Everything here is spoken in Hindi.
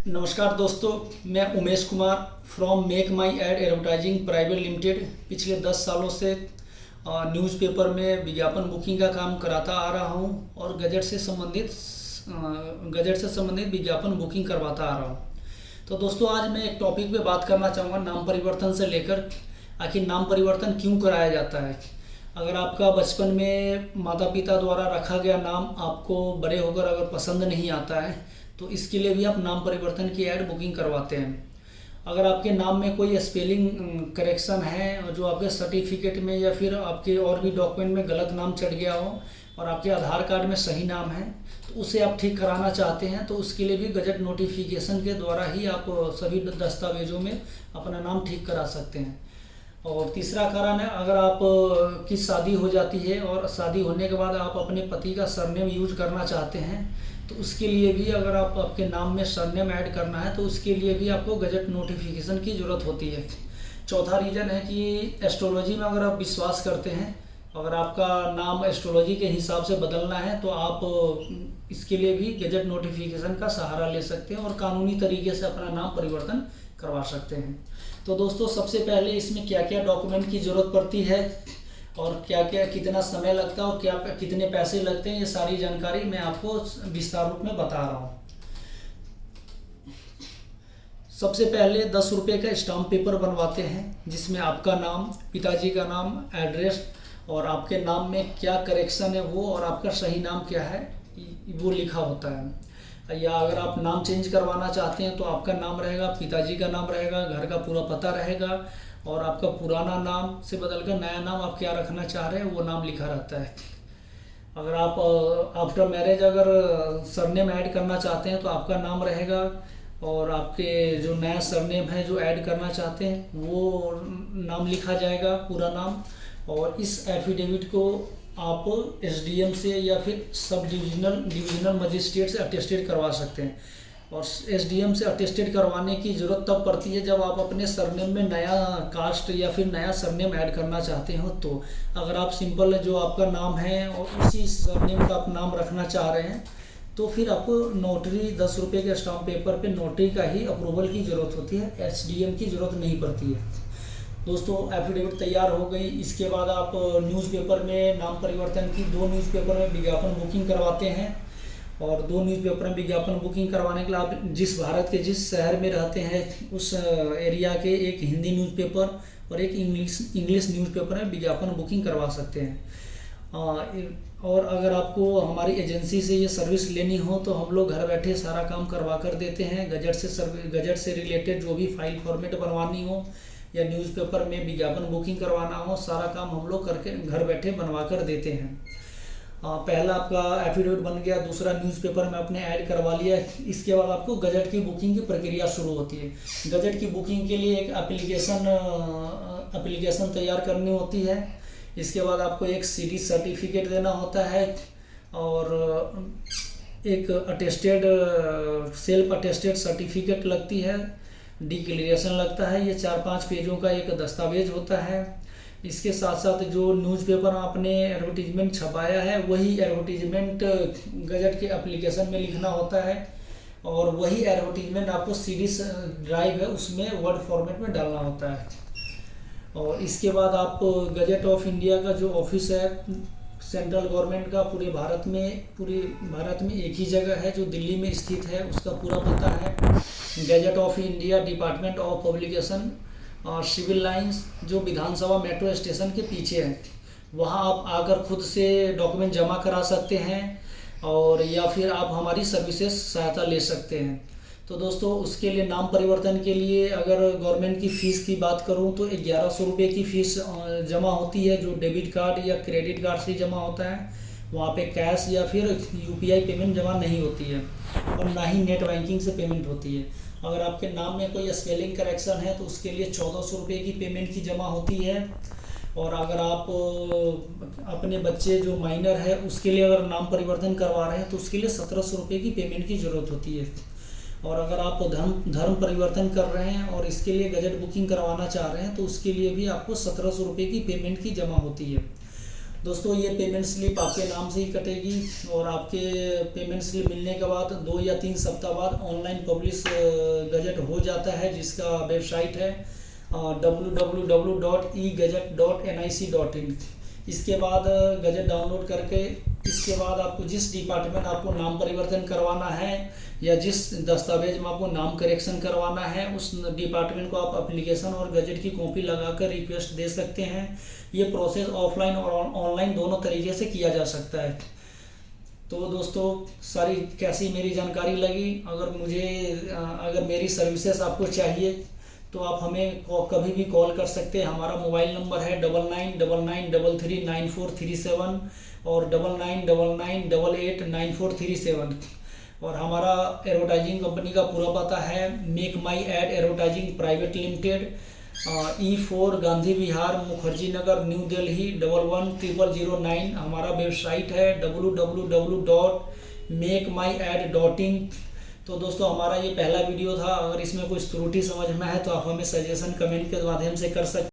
नमस्कार दोस्तों, मैं Umesh Kumar from Make my add advertising private Limited पिछले 10 सालों से न्यूज़पेपर में विज्ञापन बुकिंग का काम कराता आ रहा हूं और गजट से संबंधित विज्ञापन बुकिंग करवाता आ रहा हूं। तो दोस्तों, आज मैं एक टॉपिक पे बात करना चाहूँगा नाम परिवर्तन से लेकर। आखिर नाम परिवर्तन क्यों कराया जाता है। अगर आपका बचपन में माता पिता द्वारा रखा गया नाम आपको बड़े होकर अगर पसंद नहीं आता है तो इसके लिए भी आप नाम परिवर्तन की ऐड बुकिंग करवाते हैं। अगर आपके नाम में कोई स्पेलिंग करेक्शन है जो आपके सर्टिफिकेट में या फिर आपके और भी डॉक्यूमेंट में गलत नाम चढ़ गया हो और आपके आधार कार्ड में सही नाम है तो उसे आप ठीक कराना चाहते हैं तो उसके लिए भी गजट नोटिफिकेशन के द्वारा ही आप सभी दस्तावेजों में अपना नाम ठीक करा सकते हैं। और तीसरा कारण है, अगर आप की शादी हो जाती है और शादी होने के बाद आप अपने पति का सरनेम यूज करना चाहते हैं तो उसके लिए भी अगर आप आपके नाम में सरनेम ऐड करना है तो उसके लिए भी आपको गजट नोटिफिकेशन की ज़रूरत होती है। चौथा रीज़न है कि एस्ट्रोलॉजी में अगर आप विश्वास करते हैं, अगर आपका नाम एस्ट्रोलॉजी के हिसाब से बदलना है तो आप इसके लिए भी गजट नोटिफिकेशन का सहारा ले सकते हैं और कानूनी तरीके से अपना नाम परिवर्तन करवा सकते हैं। तो दोस्तों, सबसे पहले इसमें क्या क्या डॉक्यूमेंट की ज़रूरत पड़ती है और क्या क्या कितना समय लगता है और क्या कितने पैसे लगते हैं, ये सारी जानकारी मैं आपको विस्तार रूप में बता रहा हूँ। सबसे पहले 10 रुपये का स्टाम्प पेपर बनवाते हैं जिसमें आपका नाम, पिताजी का नाम, एड्रेस और आपके नाम में क्या करेक्शन है वो और आपका सही नाम क्या है वो लिखा होता है। या अगर आप नाम चेंज करवाना चाहते हैं तो आपका नाम रहेगा, पिताजी का नाम रहेगा, घर का पूरा पता रहेगा और आपका पुराना नाम से बदलकर नया नाम आप क्या रखना चाह रहे हैं वो नाम लिखा रहता है। अगर आप आफ्टर मैरिज अगर सरनेम ऐड करना चाहते हैं तो आपका नाम रहेगा और आपके जो नया सरनेम है जो ऐड करना चाहते हैं वो नाम लिखा जाएगा, पूरा नाम। और इस एफिडेविट को आप एसडीएम से या फिर सब डिविजनल मजिस्ट्रेट से अटेस्टेड करवा सकते हैं। और एसडीएम से अटेस्टेड करवाने की ज़रूरत तब पड़ती है जब आप अपने सरनेम में नया कास्ट या फिर नया सरनेम ऐड करना चाहते हो। तो अगर आप सिंपल जो आपका नाम है और उसी सरनेम का आप नाम रखना चाह रहे हैं तो फिर आपको नोटरी 10 रुपये के स्टाम्प पेपर पे नोटरी का ही अप्रूवल की ज़रूरत होती है, एसडीएम की ज़रूरत नहीं पड़ती है। दोस्तों, एफिडेविट तैयार हो गई। इसके बाद आप न्यूज़पेपर में नाम परिवर्तन की 2 न्यूज़पेपर में विज्ञापन बुकिंग करवाते हैं और 2 न्यूज़पेपर में विज्ञापन बुकिंग करवाने के लिए आप भारत के जिस शहर में रहते हैं उस एरिया के एक हिंदी न्यूज़पेपर और एक इंग्लिश न्यूज़पेपर में विज्ञापन बुकिंग करवा सकते हैं। और अगर आपको हमारी एजेंसी से ये सर्विस लेनी हो तो हम लोग घर बैठे सारा काम करवा कर देते हैं। गजट से रिलेटेड जो भी फाइल फॉर्मेट बनवानी हो या न्यूज़पेपर में विज्ञापन बुकिंग करवाना हो, सारा काम हम लोग करके घर बैठे बनवा कर देते हैं। पहला आपका एफिडेविट बन गया, दूसरा न्यूज़पेपर में आपने ऐड करवा लिया। इसके बाद आपको गजट की बुकिंग की प्रक्रिया शुरू होती है। गजट की बुकिंग के लिए एक एप्लीकेशन तैयार करनी होती है। इसके बाद आपको एक सीडी सर्टिफिकेट देना होता है और एक सेल्फ अटेस्टेड सर्टिफिकेट लगती है, डिक्लेरेशन लगता है। ये 4-5 पेजों का एक दस्तावेज होता है। इसके साथ साथ जो न्यूज़पेपर आपने एडवर्टीजमेंट छपाया है वही एडवर्टीजमेंट गजट के एप्लीकेशन में लिखना होता है और वही एडवर्टीजमेंट आपको सीडी ड्राइव है उसमें वर्ड फॉर्मेट में डालना होता है। और इसके बाद आप गजट ऑफ इंडिया का जो ऑफिस है सेंट्रल गवर्नमेंट का पूरे भारत में एक ही जगह है जो दिल्ली में स्थित है, उसका पूरा पता है gazette of India, department of publication और सिविल लाइंस, जो विधानसभा मेट्रो स्टेशन के पीछे है। वहाँ आप आकर खुद से डॉक्यूमेंट जमा करा सकते हैं और या फिर आप हमारी सर्विसेज सहायता ले सकते हैं। तो दोस्तों, उसके लिए नाम परिवर्तन के लिए अगर गवर्नमेंट की फ़ीस की बात करूं तो 1100 रुपये की फ़ीस जमा होती है जो डेबिट कार्ड या क्रेडिट कार्ड से जमा होता है। वहाँ पे कैश या फिर यूपीआई पेमेंट जमा नहीं होती है और ना ही नेट बैंकिंग से पेमेंट होती है। अगर आपके नाम में कोई स्पेलिंग करेक्शन है तो उसके लिए 1400 रुपये की पेमेंट की जमा होती है। और अगर आप अपने बच्चे जो माइनर है उसके लिए अगर नाम परिवर्तन करवा रहे हैं तो उसके लिए 1700 रुपये की पेमेंट की ज़रूरत होती है। और अगर आप धर्म परिवर्तन कर रहे हैं और इसके लिए गजट बुकिंग करवाना चाह रहे हैं तो उसके लिए भी आपको 1700 रुपये की पेमेंट की जमा होती है। दोस्तों ये पेमेंट स्लिप आपके नाम से ही कटेगी और आपके पेमेंट स्लिप मिलने के बाद 2 या 3 सप्ताह बाद ऑनलाइन पब्लिश गजट हो जाता है, जिसका वेबसाइट है www.egazette.nic.in। इसके बाद गजट डाउनलोड करके इसके बाद आपको जिस डिपार्टमेंट आपको नाम परिवर्तन करवाना है या जिस दस्तावेज में आपको नाम करेक्शन करवाना है उस डिपार्टमेंट को आप एप्लीकेशन और गजट की कॉपी लगाकर रिक्वेस्ट दे सकते हैं। ये प्रोसेस ऑफलाइन और ऑनलाइन दोनों तरीके से किया जा सकता है। तो दोस्तों सारी कैसी मेरी जानकारी लगी, अगर मेरी सर्विसेज आपको चाहिए तो आप हमें कभी भी कॉल कर सकते हैं। हमारा मोबाइल नंबर है 9999339437 और 9999889437 और हमारा एडवर्टाइजिंग कंपनी का पूरा पता है मेक माई add advertising private limited, E4 Gandhi Vihar, Mukherjee Nagar, new Delhi 111009। हमारा वेबसाइट है www.makemyad.in। तो दोस्तों हमारा ये पहला वीडियो था। अगर इसमें कुछ त्रुटि समझ में है तो आप हमें सजेशन कमेंट के माध्यम से कर सकते हैं।